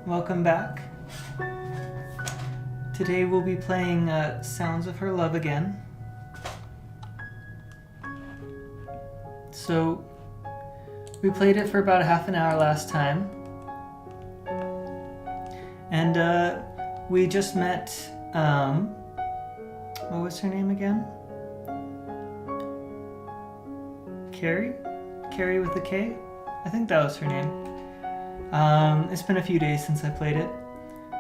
welcome back. Today we'll be playing Sounds of Her Love again. So, we played it for about a half an hour last time. And we just met, what was her name again? Keri? Keri with a K? I think that was her name. It's been a few days since I played it.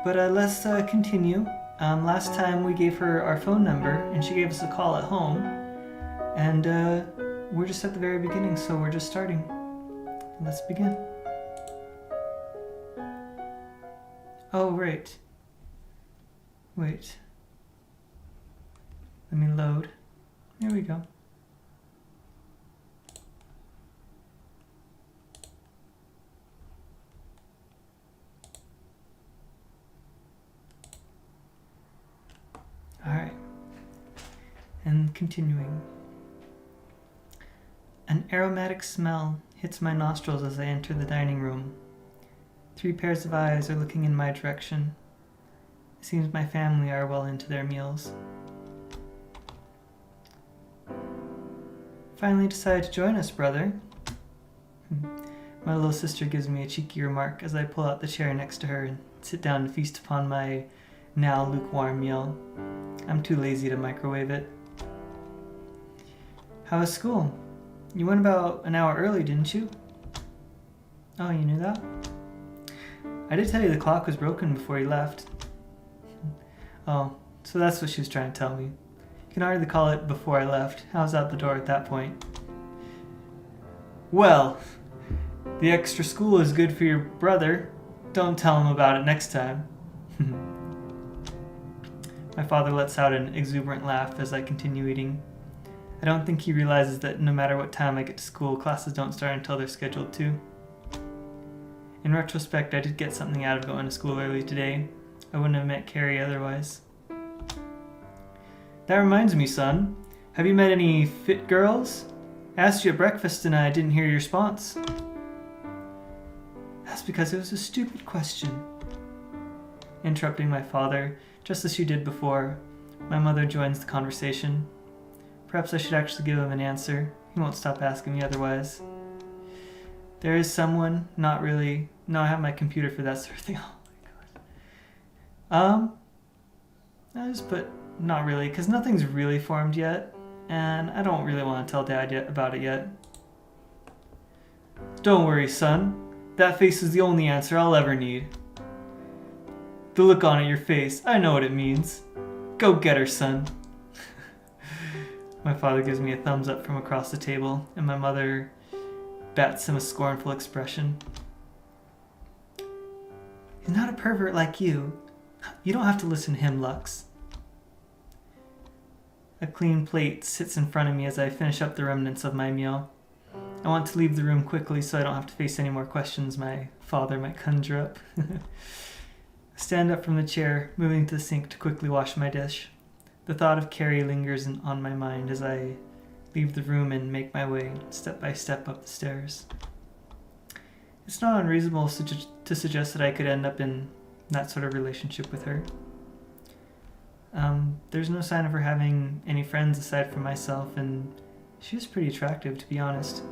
But let's continue. Last time we gave her our phone number and she gave us a call at home. And we're just at the very beginning, so we're just starting. Let's begin. Oh, right. Wait. Let me load. There we go. Alright. And continuing. An aromatic smell hits my nostrils as I enter the dining room. 3 pairs of eyes are looking in my direction. It seems my family are well into their meals. Finally decided to join us, brother. My little sister gives me a cheeky remark as I pull out the chair next to her and sit down to feast upon my now lukewarm meal. I'm too lazy to microwave it. How was school? You went about an hour early, didn't you? Oh, you knew that? I did tell you the clock was broken before you left. Oh, so that's what she was trying to tell me. You can hardly call it before I left. I was out the door at that point. Well, the extra school is good for your brother. Don't tell him about it next time. My father lets out an exuberant laugh as I continue eating. I don't think he realizes that no matter what time I get to school, classes don't start until they're scheduled to. In retrospect, I did get something out of going to school early today. I wouldn't have met Keri otherwise. That reminds me, son. Have you met any fit girls? I asked you at breakfast and I didn't hear your response. That's because it was a stupid question. Interrupting my father, just as she did before, my mother joins the conversation. Perhaps I should actually give him an answer. He won't stop asking me otherwise. There is someone, not really. No, I have my computer for that sort of thing. Oh my god. I just put not really, because nothing's really formed yet, and I don't really want to tell Dad yet about it yet. Don't worry, son. That face is the only answer I'll ever need. The look on your face, I know what it means. Go get her, son. My father gives me a thumbs up from across the table, and my mother bats him a scornful expression. He's not a pervert like you. You don't have to listen to him, Lux. A clean plate sits in front of me as I finish up the remnants of my meal. I want to leave the room quickly so I don't have to face any more questions my father might conjure up. I stand up from the chair, moving to the sink to quickly wash my dish. The thought of Keri lingers on my mind as I leave the room and make my way step by step up the stairs. It's not unreasonable to suggest that I could end up in that sort of relationship with her. There's no sign of her having any friends aside from myself, and she was pretty attractive, to be honest.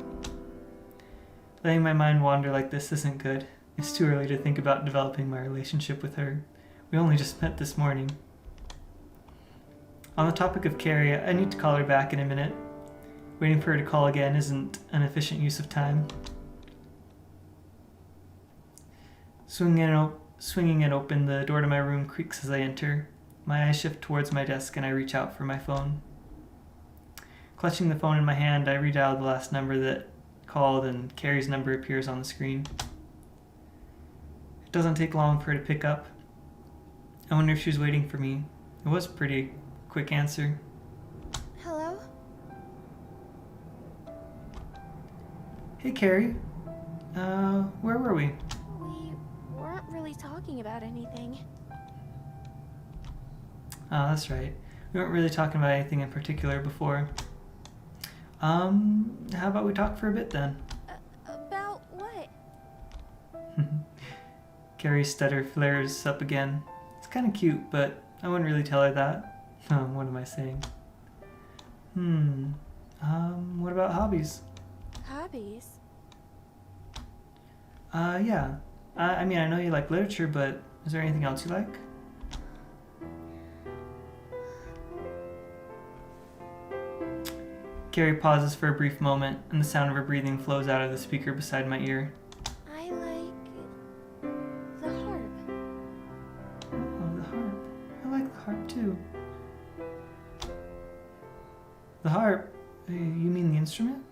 Letting my mind wander like this isn't good. It's too early to think about developing my relationship with her. We only just met this morning. On the topic of Keri, I need to call her back in a minute. Waiting for her to call again isn't an efficient use of time. Swinging it open, the door to my room creaks as I enter. My eyes shift towards my desk and I reach out for my phone. Clutching the phone in my hand, I redial the last number that called and Keri's number appears on the screen. It doesn't take long for her to pick up. I wonder if she was waiting for me. It was a pretty quick answer. Hello? Hey, Keri. Where were we? We weren't really talking about anything. Oh, that's right. We weren't really talking about anything in particular before. How about we talk for a bit then? About what? Keri's stutter flares up again. It's kind of cute, but I wouldn't really tell her that. What am I saying? What about hobbies? Hobbies? Yeah. I mean, I know you like literature, but is there anything else you like? Keri pauses for a brief moment, and the sound of her breathing flows out of the speaker beside my ear. I like the harp. Oh, the harp. I like the harp too. The harp? You mean the instrument?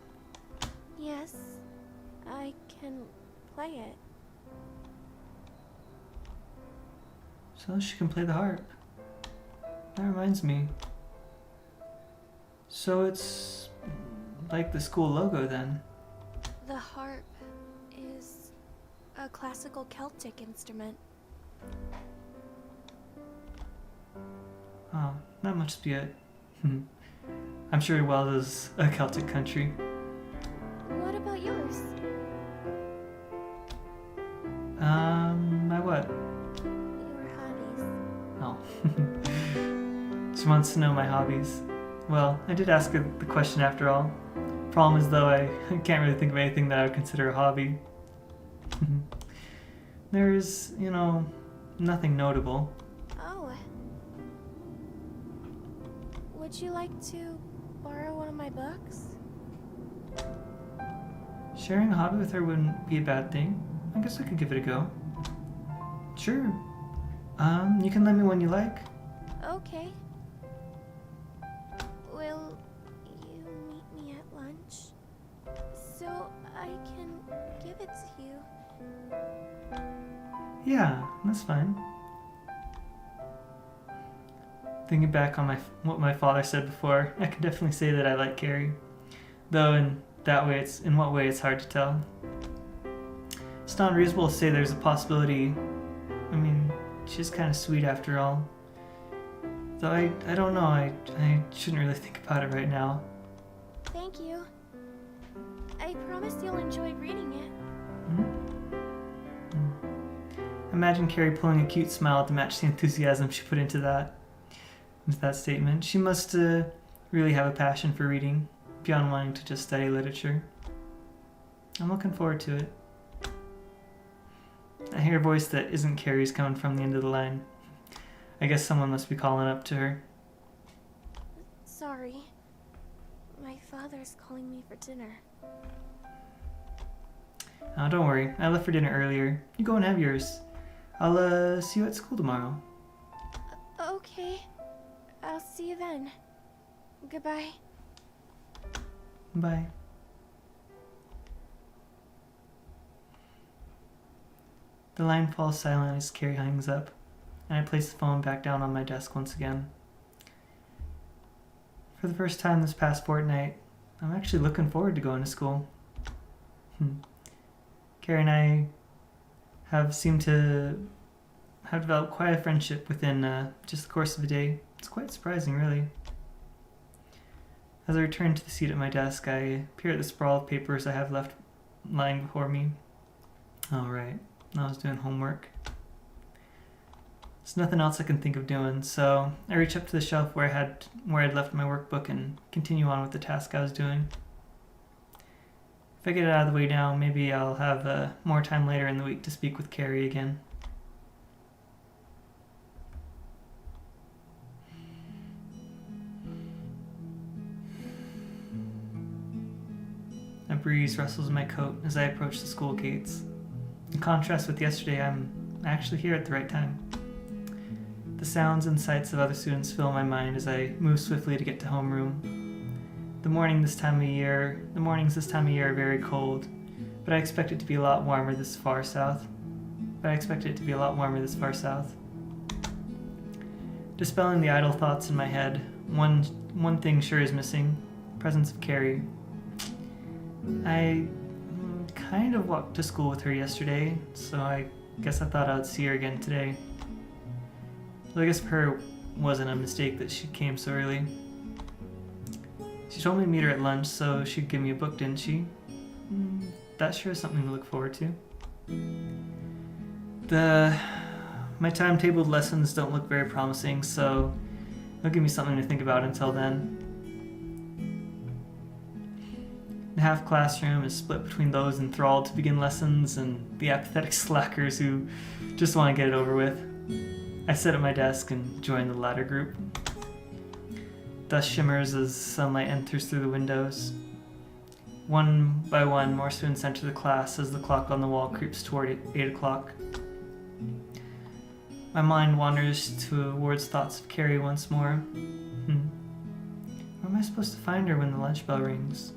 Yes, I can play it. So she can play the harp. That reminds me. So it's like the school logo then. The harp is a classical Celtic instrument. Oh, that must be it. I'm sure Wales is a Celtic country. What about yours? My what? Your hobbies. Oh. She wants to know my hobbies. Well, I did ask her the question after all. Problem is though, I can't really think of anything that I would consider a hobby. There's, nothing notable. Oh. Would you like to borrow one of my books? Sharing a hobby with her wouldn't be a bad thing. I guess I could give it a go. Sure. You can lend me one you like. Okay. Will you meet me at lunch? So I can give it to you. Yeah, that's fine. Thinking back on what my father said before, I can definitely say that I like Keri. Though in what way it's hard to tell. It's not unreasonable to say there's a possibility. I mean, she's kind of sweet after all. Though I don't know, I shouldn't really think about it right now. Thank you. I promise you'll enjoy reading it. Imagine Keri pulling a cute smile to match the enthusiasm she put into that statement. She must really have a passion for reading, beyond wanting to just study literature. I'm looking forward to it. I hear a voice that isn't Keri's coming from the end of the line. I guess someone must be calling up to her. Sorry. My father's calling me for dinner. Oh, don't worry. I left for dinner earlier. You go and have yours. I'll see you at school tomorrow. Okay. I'll see you then. Goodbye. Bye. The line falls silent as Keri hangs up, and I place the phone back down on my desk once again. For the first time this past fortnight, I'm actually looking forward to going to school. Keri and I have seemed to have developed quite a friendship within just the course of a day. It's quite surprising, really. As I return to the seat at my desk, I peer at the sprawl of papers I have left lying before me. All right, I was doing homework. There's nothing else I can think of doing, so I reach up to the shelf where I'd left my workbook and continue on with the task I was doing. If I get it out of the way now, maybe I'll have more time later in the week to speak with Keri again. A breeze rustles in my coat as I approach the school gates. In contrast with yesterday, I'm actually here at the right time. The sounds and sights of other students fill my mind as I move swiftly to get to homeroom. The mornings this time of year are very cold, but I expect it to be a lot warmer this far south. Dispelling the idle thoughts in my head, one thing sure is missing: presence of Keri. I kind of walked to school with her yesterday, so I guess I thought I'd see her again today. So I guess for her wasn't a mistake that she came so early. She told me to meet her at lunch, so she'd give me a book, didn't she? That sure is something to look forward to. My timetabled lessons don't look very promising, so it'll give me something to think about until then. The half classroom is split between those enthralled to begin lessons and the apathetic slackers who just want to get it over with. I sit at my desk and join the latter group. Dust shimmers as sunlight enters through the windows. One by one, more students enter the class as the clock on the wall creeps toward 8 o'clock. My mind wanders towards thoughts of Keri once more. Where am I supposed to find her when the lunch bell rings?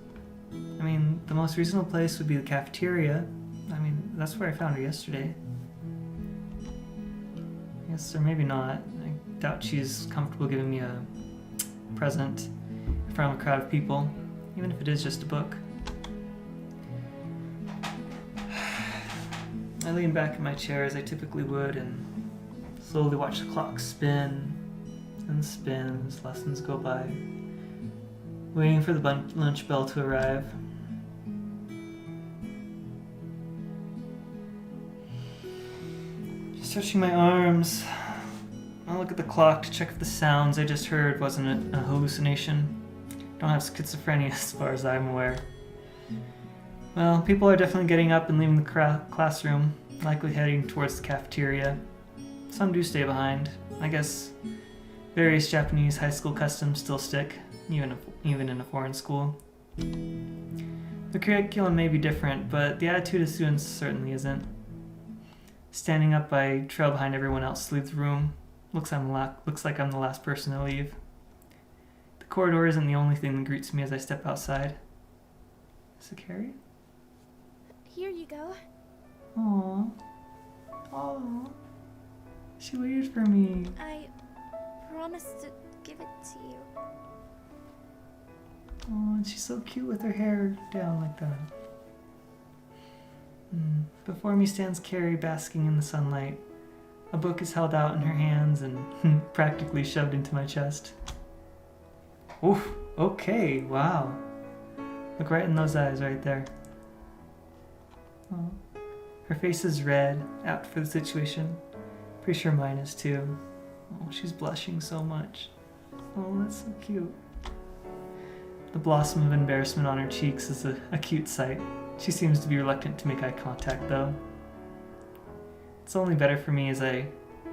I mean, the most reasonable place would be the cafeteria. I mean, that's where I found her yesterday. Yes, or maybe not. I doubt she's comfortable giving me a present in front of a crowd of people, even if it is just a book. I lean back in my chair as I typically would and slowly watch the clock spin and spin as lessons go by, waiting for the lunch bell to arrive. Stretching my arms, I look at the clock to check if the sounds I just heard wasn't a hallucination. Don't have schizophrenia as far as I'm aware. Well, people are definitely getting up and leaving the classroom, likely heading towards the cafeteria. Some do stay behind. I guess various Japanese high school customs still stick, even in a foreign school. The curriculum may be different, but the attitude of students certainly isn't. Standing up, I trail behind everyone else to leave the room. Looks like I'm the last person to leave. The corridor isn't the only thing that greets me as I step outside. Is it Keri? Here you go. Aww. Aww. She waited for me. I promised to give it to you. Oh, and she's so cute with her hair down like that. Before me stands Keri basking in the sunlight. A book is held out in her hands and practically shoved into my chest. Oof, okay, wow. Look right in those eyes right there. Oh. Her face is red, apt for the situation. Pretty sure mine is too. Oh, she's blushing so much. Oh, that's so cute. The blossom of embarrassment on her cheeks is a cute sight. She seems to be reluctant to make eye contact, though. It's only better for me as I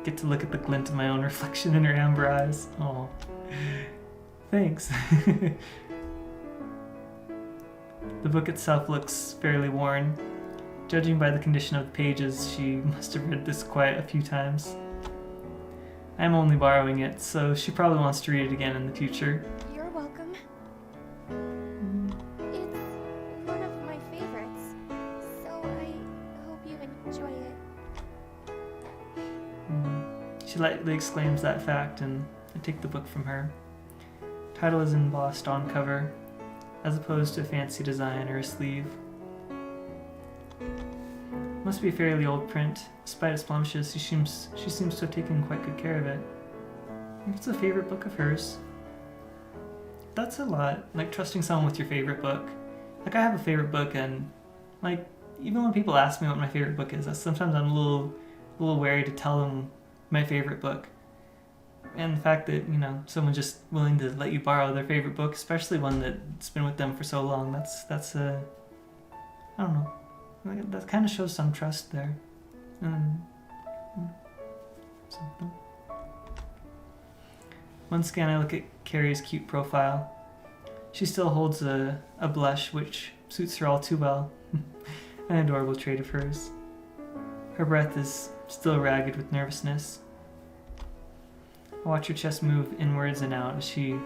get to look at the glint of my own reflection in her amber eyes. Oh, thanks. The book itself looks fairly worn. Judging by the condition of the pages, she must have read this quite a few times. I'm only borrowing it, so she probably wants to read it again in the future. You're welcome. It's one of my favorites, so I hope you enjoy it. She lightly exclaims that fact, and I take the book from her. Title is embossed on cover, as opposed to a fancy design or a sleeve. Must be a fairly old print. Despite its blemishes, she seems to have taken quite good care of it. Maybe it's a favorite book of hers. That's a lot, like trusting someone with your favorite book. Like I have a favorite book, and like even when people ask me what my favorite book is, sometimes I'm a little wary to tell them my favorite book. And the fact that, someone's just willing to let you borrow their favorite book, especially one that's been with them for so long, that's I don't know. That kind of shows some trust there. Something. Once again, I look at Keri's cute profile. She still holds a blush which suits her all too well. An adorable trait of hers. Her breath is still ragged with nervousness. I watch her chest move inwards and out as she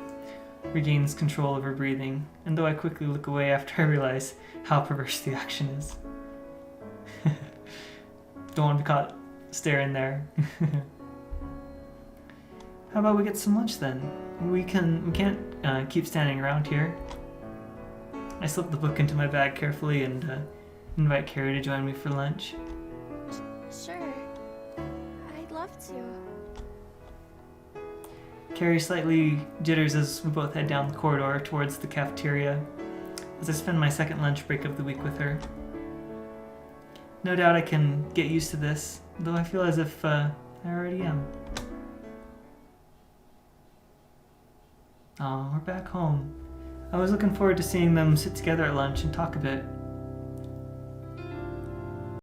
regains control of her breathing, and though I quickly look away after I realize how perverse the action is. Don't want to be caught staring there. How about we get some lunch then? We can't keep standing around here. I slip the book into my bag carefully and invite Keri to join me for lunch. Sure. I'd love to. Keri slightly jitters as we both head down the corridor towards the cafeteria as I spend my second lunch break of the week with her. No doubt I can get used to this. Though I feel as if I already am. Oh, we're back home. I was looking forward to seeing them sit together at lunch and talk a bit.